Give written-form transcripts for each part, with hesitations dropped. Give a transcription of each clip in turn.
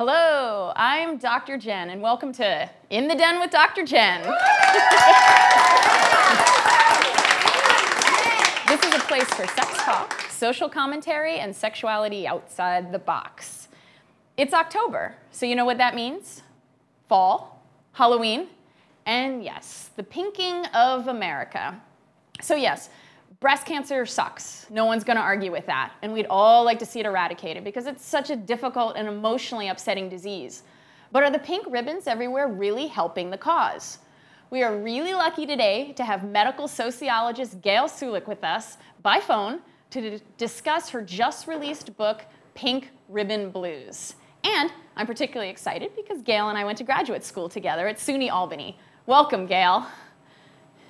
Hello, I'm Dr. Jenn, and welcome to In the Den with Dr. Jenn. This is a place for sex talk, social commentary, and sexuality outside the box. It's October, so you know what that means? Fall, Halloween, and yes, the pinking of America. So yes, breast cancer sucks. No one's going to argue with that. And we'd all like to see it eradicated because it's such a difficult and emotionally upsetting disease. But are the pink ribbons everywhere really helping the cause? We are really lucky today to have medical sociologist Gayle Sulik with us by phone to discuss her just-released book, Pink Ribbon Blues. And I'm particularly excited because Gayle and I went to graduate school together at SUNY Albany. Welcome, Gayle.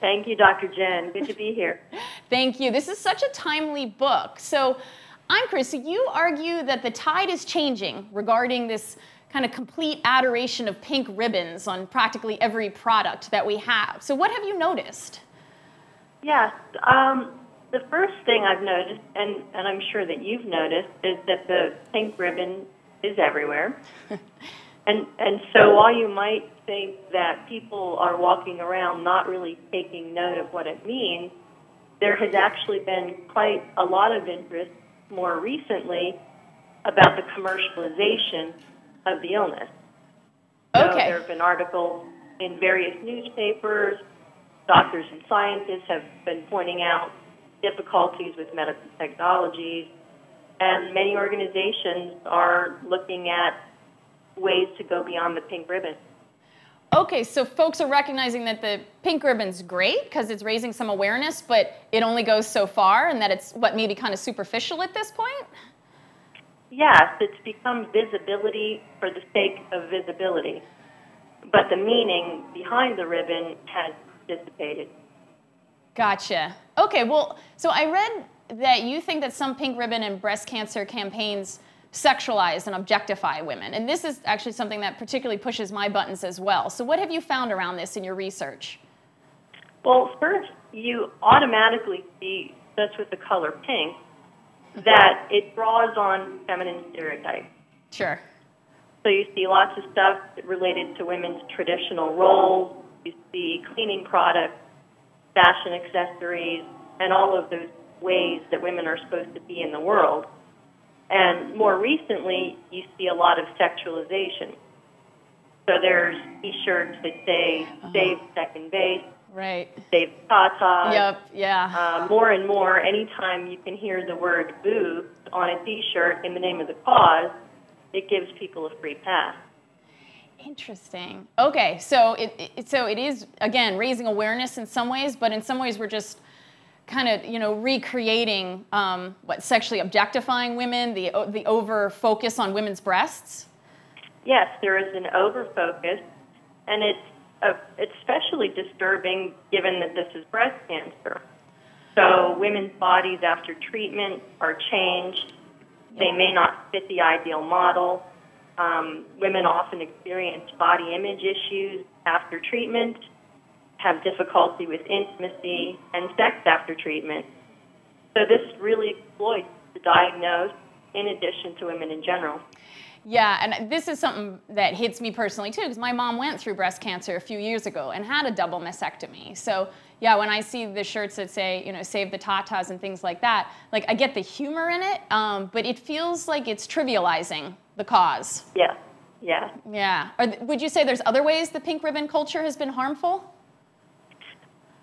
Thank you, Dr. Jenn. Good to be here. Thank you. This is such a timely book. So I'm curious, so you argue that the tide is changing regarding this kind of complete adoration of pink ribbons on practically every product that we have. So what have you noticed? Yes. The first thing I've noticed, and I'm sure that you've noticed, is that the pink ribbon is everywhere. And so while you might think that people are walking around not really taking note of what it means, there has actually been quite a lot of interest more recently about the commercialization of the illness. So Okay. there have been articles in various newspapers. Doctors and scientists have been pointing out difficulties with medical technologies, and many organizations are looking at ways to go beyond the pink ribbon. Okay, so folks are recognizing that the pink ribbon's great because it's raising some awareness, but it only goes so far, and that it's, what, maybe kind of superficial at this point? Yes, it's become visibility for the sake of visibility, but the meaning behind the ribbon has dissipated. Gotcha. Okay, well, so I read that you think that some pink ribbon and breast cancer campaigns sexualize and objectify women. And this is actually something that particularly pushes my buttons as well. So what have you found around this in your research? Well, first, you automatically see, just with the color pink, that it draws on feminine stereotypes. Sure. So you see lots of stuff related to women's traditional roles. You see cleaning products, fashion accessories, and all of those ways that women are supposed to be in the world. And more recently, you see a lot of sexualization. So there's T-shirts that say, save second base, right, save tatas. Yep, yeah. More and more, anytime you can hear the word boo on a T-shirt in the name of the cause, it gives people a free pass. Interesting. Okay, so it is, again, raising awareness in some ways, but in some ways we're just kind of, you know, recreating what, sexually objectifying women, the over focus on women's breasts? Yes, there is an over focus, and it's especially disturbing given that this is breast cancer. So women's bodies after treatment are changed. They may not fit the ideal model. Women often experience body image issues after treatment, have difficulty with intimacy and sex after treatment. So this really exploits the diagnosed in addition to women in general. Yeah, and this is something that hits me personally too, because my mom went through breast cancer a few years ago and had a double mastectomy. So yeah, when I see the shirts that say, you know, save the tatas and things like that, like I get the humor in it, but it feels like it's trivializing the cause. Yeah, yeah. Yeah. Would you say there's other ways the pink ribbon culture has been harmful?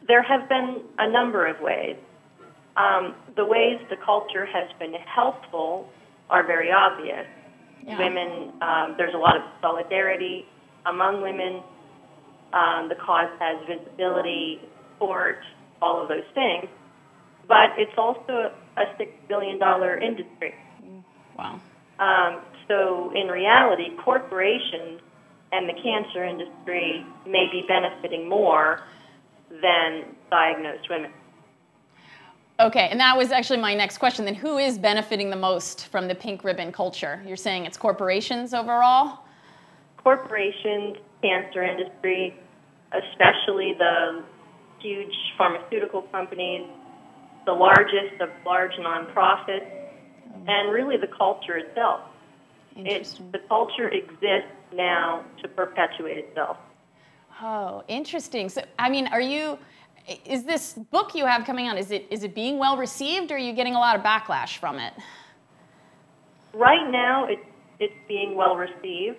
There have been a number of ways. The ways the culture has been helpful are very obvious. Yeah. Women, there's a lot of solidarity among women. The cause has visibility, support, all of those things. But it's also a $6 billion industry. Wow. So in reality, corporations and the cancer industry may be benefiting more than diagnosed women. Okay, and that was actually my next question. Then who is benefiting the most from the pink ribbon culture? You're saying it's corporations overall? Corporations, cancer industry, especially the huge pharmaceutical companies, the largest of large nonprofits, and really the culture itself. The culture exists now to perpetuate itself. Oh, interesting. So, I mean, is this book you have coming out, is it being well received, or are you getting a lot of backlash from it? Right now, it's being well received.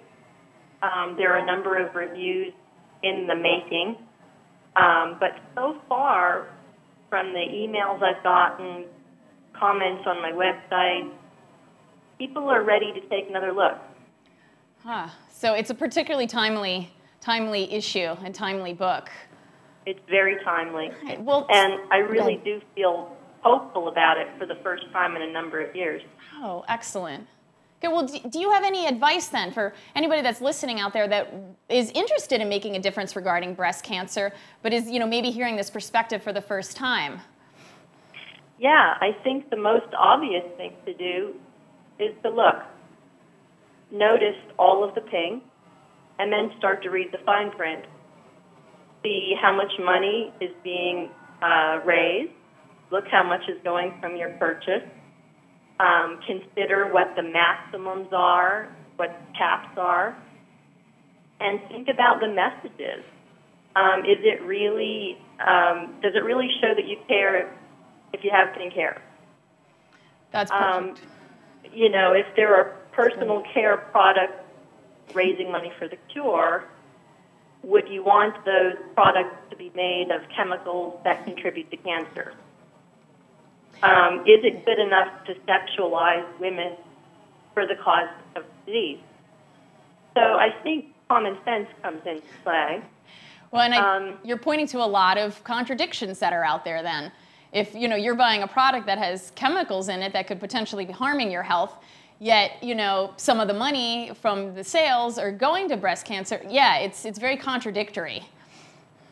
There are a number of reviews in the making, but so far, from the emails I've gotten, comments on my website, people are ready to take another look. Huh. So it's a particularly timely issue and timely book. It's very timely. Right. Well, and I really do feel hopeful about it for the first time in a number of years. Oh, excellent. Okay, well, do you have any advice then for anybody that's listening out there that is interested in making a difference regarding breast cancer, but is, maybe hearing this perspective for the first time? Yeah, I think the most obvious thing to do is to look. Notice all of the pink, and then start to read the fine print. See how much money is being raised. Look how much is going from your purchase. Consider what the maximums are, what caps are, and think about the messages. Does it really show that you care if you have pink hair? That's perfect. If there are personal care products raising money for the cure, would you want those products to be made of chemicals that contribute to cancer? Is it good enough to sexualize women for the cause of disease? So I think common sense comes into play. Well, and you're pointing to a lot of contradictions that are out there then. If you're buying a product that has chemicals in it that could potentially be harming your health, yet some of the money from the sales are going to breast cancer, yeah, it's very contradictory.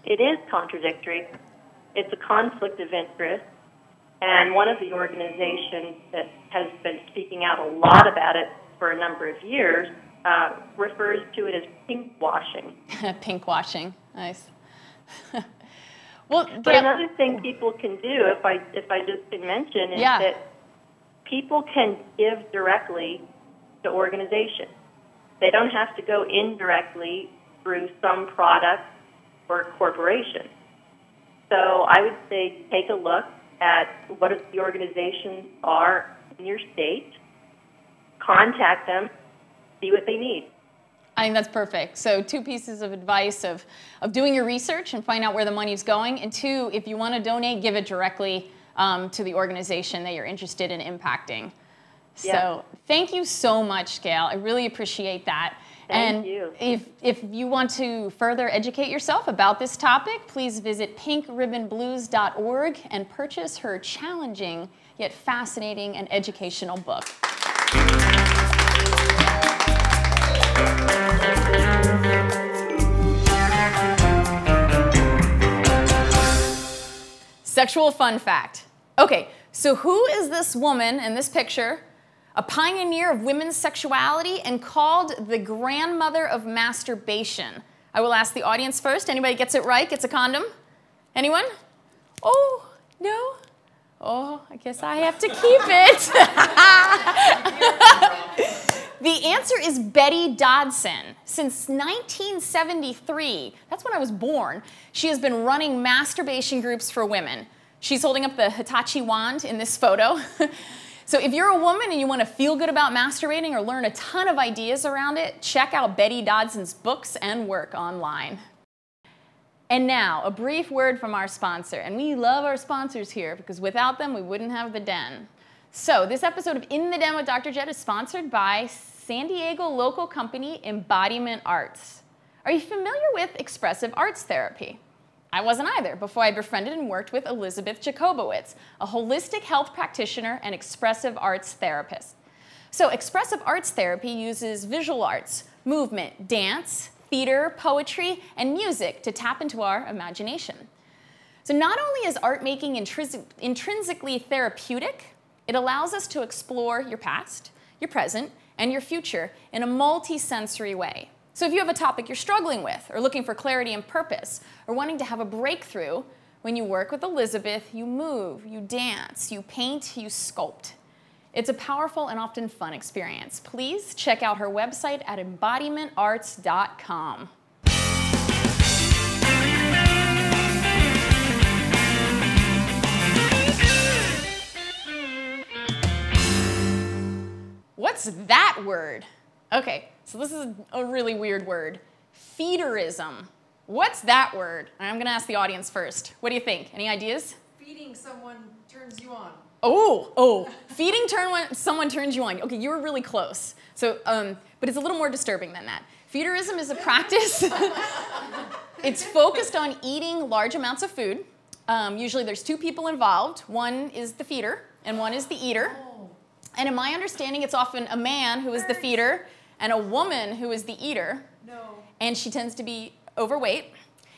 It is contradictory. It's a conflict of interest. And one of the organizations that has been speaking out a lot about it for a number of years refers to it as pink washing. Pink washing, nice. Well, but another thing people can do, if I just can mention, is that people can give directly to organizations. They don't have to go indirectly through some product or corporation. So I would say take a look at what the organizations are in your state, contact them, see what they need. I think that's perfect. So 2 pieces of advice of doing your research and find out where the money's going, and 2, if you want to donate, give it directly to the organization that you're interested in impacting. Yeah. So thank you so much, Gayle. I really appreciate that. Thank you. If you want to further educate yourself about this topic, please visit pinkribbonblues.org and purchase her challenging yet fascinating and educational book. Sexual fun fact. Okay, so who is this woman in this picture? A pioneer of women's sexuality and called the grandmother of masturbation. I will ask the audience first. Anybody gets it right, gets a condom? Anyone? Oh, no? Oh, I guess I have to keep it. The answer is Betty Dodson. Since 1973, that's when I was born, she has been running masturbation groups for women. She's holding up the Hitachi wand in this photo. So if you're a woman and you want to feel good about masturbating or learn a ton of ideas around it, check out Betty Dodson's books and work online. And now, a brief word from our sponsor. And we love our sponsors here because without them, we wouldn't have the Den. So this episode of In the Den with Dr. Jett is sponsored by San Diego local company Embodiment Arts. Are you familiar with expressive arts therapy? I wasn't either before I befriended and worked with Elizabeth Jacobowitz, a holistic health practitioner and expressive arts therapist. So expressive arts therapy uses visual arts, movement, dance, theater, poetry, and music to tap into our imagination. So not only is art making intrinsically therapeutic, it allows us to explore your past, your present, and your future in a multi-sensory way. So if you have a topic you're struggling with, or looking for clarity and purpose, or wanting to have a breakthrough, when you work with Elizabeth, you move, you dance, you paint, you sculpt. It's a powerful and often fun experience. Please check out her website at embodimentarts.com. What's that word? Okay, so this is a really weird word. Feederism. What's that word? I'm going to ask the audience first. What do you think? Any ideas? Feeding someone turns you on. Oh, feeding someone turns you on. Okay, you were really close. So, but it's a little more disturbing than that. Feederism is a practice. It's focused on eating large amounts of food. Usually there's two people involved. One is the feeder and one is the eater. Oh. And in my understanding, it's often a man who is the feeder and a woman who is the eater. No. And she tends to be overweight.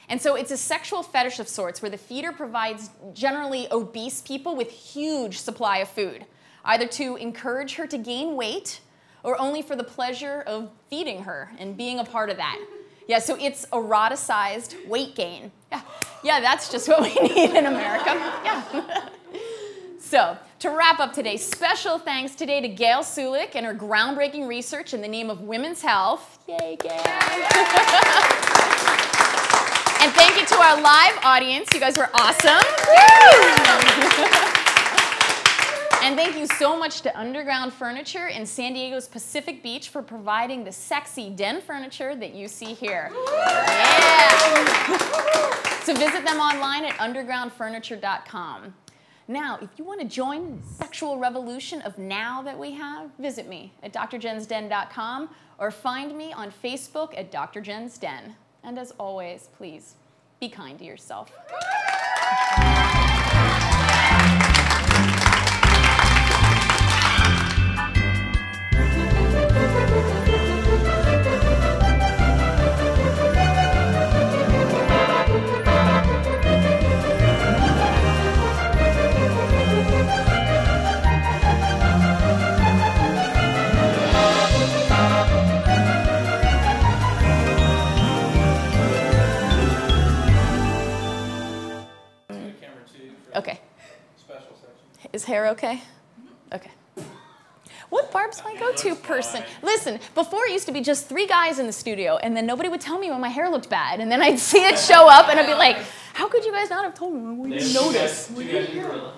And so it's a sexual fetish of sorts where the feeder provides generally obese people with huge supply of food, either to encourage her to gain weight or only for the pleasure of feeding her and being a part of that. Yeah, so it's eroticized weight gain. Yeah, that's just what we need in America. Yeah. So, to wrap up today, special thanks today to Gayle Sulik and her groundbreaking research in the name of women's health. Yay, Gayle. And thank you to our live audience. You guys were awesome. And thank you so much to Underground Furniture in San Diego's Pacific Beach for providing the sexy den furniture that you see here. Yeah. So visit them online at undergroundfurniture.com. Now, if you want to join the sexual revolution of now that we have, visit me at DrJennsDen.com or find me on Facebook at DrJennsDen. And as always, please, be kind to yourself. Okay. Special section. Is hair okay? Okay. What Barb's my go-to person? Listen, before it used to be just 3 guys in the studio, and then nobody would tell me when my hair looked bad, and then I'd see it show up, and I'd be like, how could you guys not have told me when we didn't notice? Two guys in gorilla.